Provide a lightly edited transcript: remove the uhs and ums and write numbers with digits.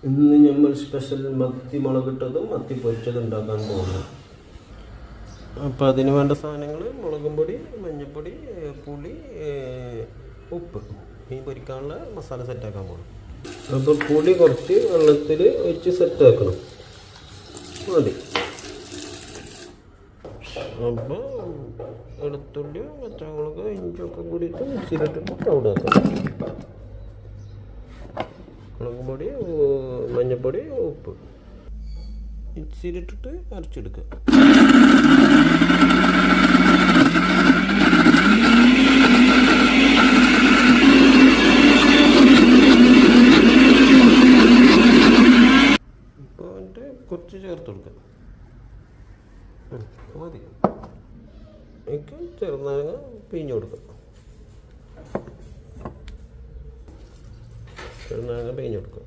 ഇന്ന് നമ്മൾ സ്പെഷ്യൽ മത്തി മുളകിട്ടതും മത്തി പൊരിച്ചതും ഉണ്ടാക്കാൻ പോകുന്നു. അപ്പോൾ അതിന് വേണ്ട സാധനങ്ങൾ മുളകും പൊടി, മഞ്ഞൾപ്പൊടി, പുളി, ഉപ്പ്. മീൻ പൊരിക്കാനുള്ള മസാല സെറ്റാക്കാൻ പോകണം. അപ്പോൾ പുളി കുറച്ച് വെള്ളത്തിൽ ഒഴിച്ച് സെറ്റാക്കണം മതി. അപ്പോൾ വെളുത്തുള്ളി, പച്ചമുളക്, ഇഞ്ചിയൊക്കെ കൂടിയിട്ട് മിക്സിയിലിട്ടിട്ട് പൗഡർ ആക്കണം. മുളക് പൊടി, മഞ്ഞൾപ്പൊടി, ഉപ്പ് മിക്സിയിലിട്ടിട്ട് അരച്ചെടുക്കുക. ഇപ്പോൾ അതിൻ്റെ കുറച്ച് ചേർത്ത് കൊടുക്കുക മതി. എനിക്ക് ചെറുനാരങ്ങ പിഴിഞ്ഞ് കൊടുക്കുക. ചെറുനാരങ്ങ പിഴിഞ്ഞ് കൊടുക്കുക.